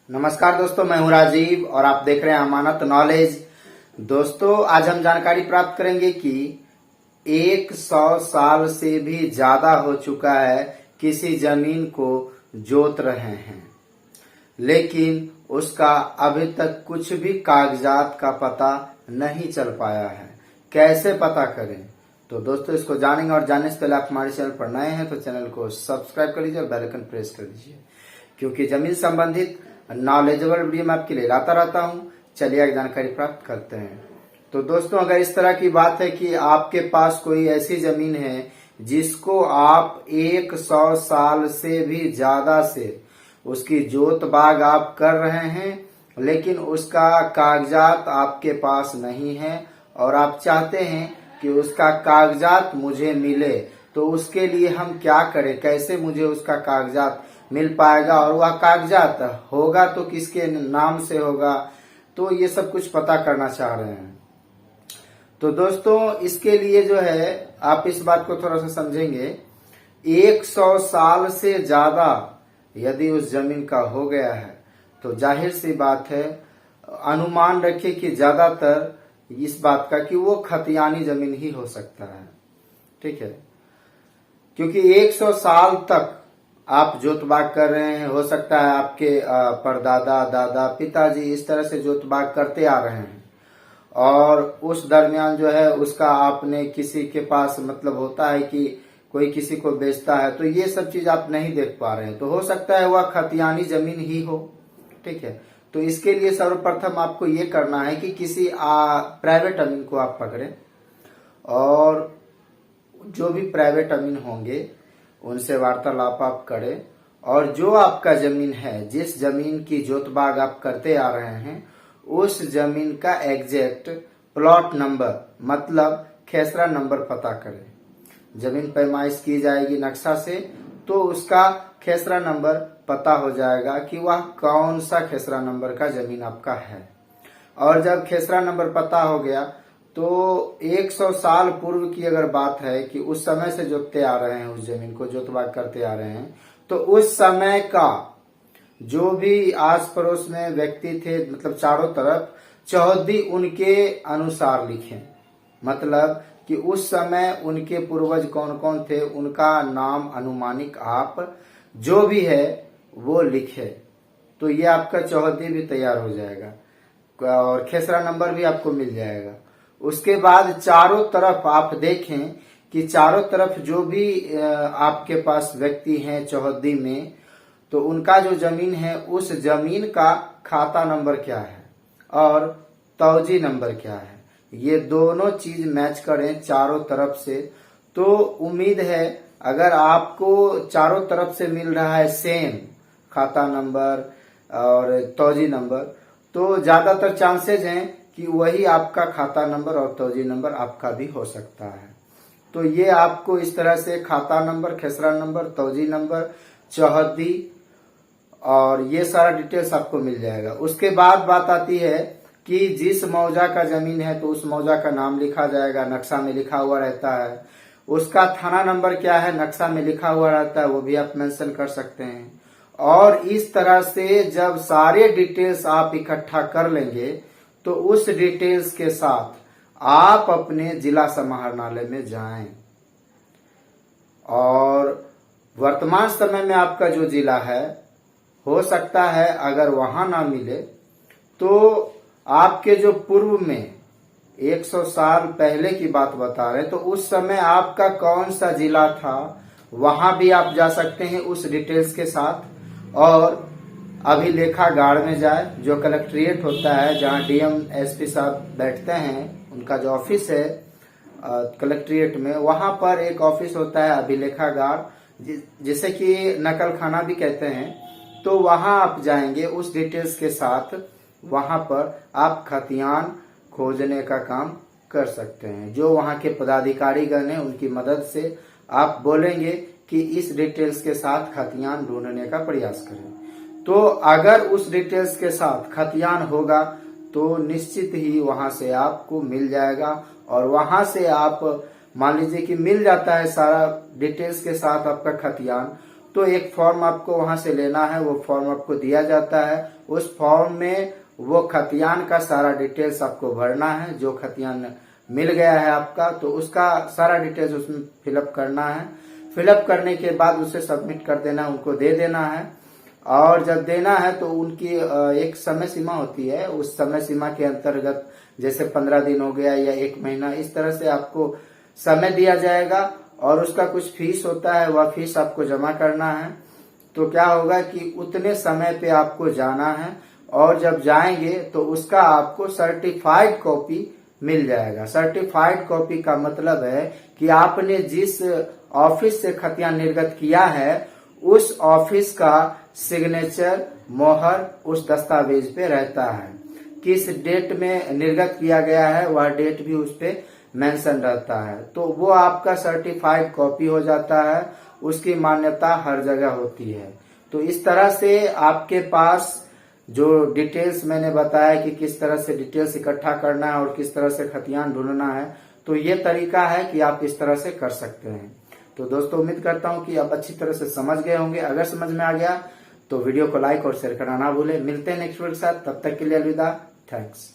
नमस्कार दोस्तों, मैं हूं राजीव और आप देख रहे हैं अमानत नॉलेज। दोस्तों, आज हम जानकारी प्राप्त करेंगे कि 100 साल से भी ज्यादा हो चुका है किसी जमीन को जोत रहे हैं, लेकिन उसका अभी तक कुछ भी कागजात का पता नहीं चल पाया है। कैसे पता करें? तो दोस्तों, इसको जानेंगे और जानने से पहले आप हमारे चैनल पर नए हैं तो चैनल को सब्सक्राइब कर लीजिए और बेल आइकन प्रेस कर दीजिए, क्योंकि जमीन संबंधित नॉलेजेबल वीडियो मैं आपके लिए लाता रहता हूं। चलिए आगे जानकारी प्राप्त करते हैं। तो दोस्तों, अगर इस तरह की बात है कि आपके पास कोई ऐसी जमीन है जिसको आप 100 साल से भी ज्यादा से उसकी जोत बाग आप कर रहे हैं, लेकिन उसका कागजात आपके पास नहीं है और आप चाहते हैं कि उसका कागजात मुझे मिले, तो उसके लिए हम क्या करें? कैसे मुझे उसका कागजात मिल पाएगा और वह कागजात होगा तो किसके नाम से होगा? तो ये सब कुछ पता करना चाह रहे हैं। तो दोस्तों, इसके लिए जो है आप इस बात को थोड़ा सा समझेंगे। 100 साल से ज्यादा यदि उस जमीन का हो गया है तो जाहिर सी बात है, अनुमान रखिए कि ज्यादातर इस बात का कि वो खतियानी जमीन ही हो सकता है। ठीक है, क्योंकि 100 साल तक आप जोतबाग कर रहे हैं। हो सकता है आपके परदादा, दादा, पिताजी इस तरह से जोतबाग करते आ रहे हैं और उस दरमियान जो है उसका आपने किसी के पास मतलब होता है कि कोई किसी को बेचता है, तो ये सब चीज आप नहीं देख पा रहे हैं। तो हो सकता है वह खतियानी जमीन ही हो। ठीक है, तो इसके लिए सर्वप्रथम आपको ये करना है कि किसी प्राइवेट अमीन को आप पकड़ें और जो भी प्राइवेट अमीन होंगे उनसे वार्तालाप आप करें और जो आपका जमीन है, जिस जमीन की जोतबाग आप करते आ रहे हैं, उस जमीन का एग्जैक्ट प्लॉट नंबर मतलब खेसरा नंबर पता करें। जमीन पैमाइश की जाएगी नक्शा से, तो उसका खेसरा नंबर पता हो जाएगा कि वह कौन सा खेसरा नंबर का जमीन आपका है। और जब खेसरा नंबर पता हो गया तो 100 साल पूर्व की अगर बात है कि उस समय से जोतते आ रहे हैं, उस जमीन को जोतबाग करते आ रहे हैं, तो उस समय का जो भी आस पड़ोस में व्यक्ति थे, मतलब चारों तरफ चौहद्दी उनके अनुसार लिखें। मतलब कि उस समय उनके पूर्वज कौन कौन थे, उनका नाम अनुमानिक आप जो भी है वो लिखे। तो ये आपका चौहद्दी भी तैयार हो जाएगा और खेसरा नंबर भी आपको मिल जाएगा। उसके बाद चारों तरफ आप देखें कि चारों तरफ जो भी आपके पास व्यक्ति हैं चौहद्दी में, तो उनका जो जमीन है उस जमीन का खाता नंबर क्या है और तौजी नंबर क्या है, ये दोनों चीज मैच करें चारों तरफ से। तो उम्मीद है अगर आपको चारों तरफ से मिल रहा है सेम खाता नंबर और तौजी नंबर, तो ज्यादातर चांसेज हैं कि वही आपका खाता नंबर और तौजी नंबर आपका भी हो सकता है। तो ये आपको इस तरह से खाता नंबर, खेसरा नंबर, तौजी नंबर, चौहद्दी और ये सारा डिटेल्स आपको मिल जाएगा। उसके बाद बात आती है कि जिस मौजा का जमीन है तो उस मौजा का नाम लिखा जाएगा, नक्शा में लिखा हुआ रहता है। उसका थाना नंबर क्या है, नक्शा में लिखा हुआ रहता है, वो भी आप मेंशन कर सकते हैं। और इस तरह से जब सारे डिटेल्स आप इकट्ठा कर लेंगे तो उस डिटेल्स के साथ आप अपने जिला समाहरणालय में जाएं और वर्तमान समय में आपका जो जिला है, हो सकता है अगर वहां ना मिले तो आपके जो पूर्व में 100 साल पहले की बात बता रहे, तो उस समय आपका कौन सा जिला था, वहां भी आप जा सकते हैं उस डिटेल्स के साथ। और अभिलेखागार में जाए, जो कलेक्ट्रेट होता है जहां डीएम एसपी साहब बैठते हैं, उनका जो ऑफिस है कलेक्ट्रेट में, वहां पर एक ऑफिस होता है अभिलेखागार, जिसे कि नकल खाना भी कहते हैं। तो वहां आप जाएंगे उस डिटेल्स के साथ, वहां पर आप खतियान खोजने का काम कर सकते हैं। जो वहां के पदाधिकारी गण हैं उनकी मदद से आप बोलेंगे कि इस डिटेल्स के साथ खतियान ढूंढने का प्रयास करें। तो अगर उस डिटेल्स के साथ खतियान होगा तो निश्चित ही वहां से आपको मिल जाएगा और वहां से आप मान लीजिए कि मिल जाता है सारा डिटेल्स के साथ आपका खतियान, तो एक फॉर्म आपको वहां से लेना है, वो फॉर्म आपको दिया जाता है। उस फॉर्म में वो खतियान का सारा डिटेल्स आपको भरना है। जो खतियान मिल गया है आपका, तो उसका सारा डिटेल्स उसमें फिलअप करना है। फिलअप करने के बाद उसे सबमिट कर देना, उनको दे देना है। और जब देना है तो उनकी एक समय सीमा होती है, उस समय सीमा के अंतर्गत जैसे 15 दिन हो गया या 1 महीना, इस तरह से आपको समय दिया जाएगा और उसका कुछ फीस होता है, वह फीस आपको जमा करना है। तो क्या होगा कि उतने समय पे आपको जाना है और जब जाएंगे तो उसका आपको सर्टिफाइड कॉपी मिल जाएगा। सर्टिफाइड कॉपी का मतलब है कि आपने जिस ऑफिस से खतियान निर्गत किया है उस ऑफिस का सिग्नेचर, मोहर उस दस्तावेज पे रहता है। किस डेट में निर्गत किया गया है वह डेट भी उस पे मेंशन रहता है, तो वो आपका सर्टिफाइड कॉपी हो जाता है। उसकी मान्यता हर जगह होती है। तो इस तरह से आपके पास जो डिटेल्स मैंने बताया कि किस तरह से डिटेल्स इकट्ठा करना है और किस तरह से खतियान ढूंढना है, तो ये तरीका है कि आप इस तरह से कर सकते हैं। तो दोस्तों उम्मीद करता हूं कि आप अच्छी तरह से समझ गए होंगे। अगर समझ में आ गया तो वीडियो को लाइक और शेयर करना ना भूलें। मिलते हैं नेक्स्ट वीडियो के साथ, तब तक के लिए अलविदा। थैंक्स।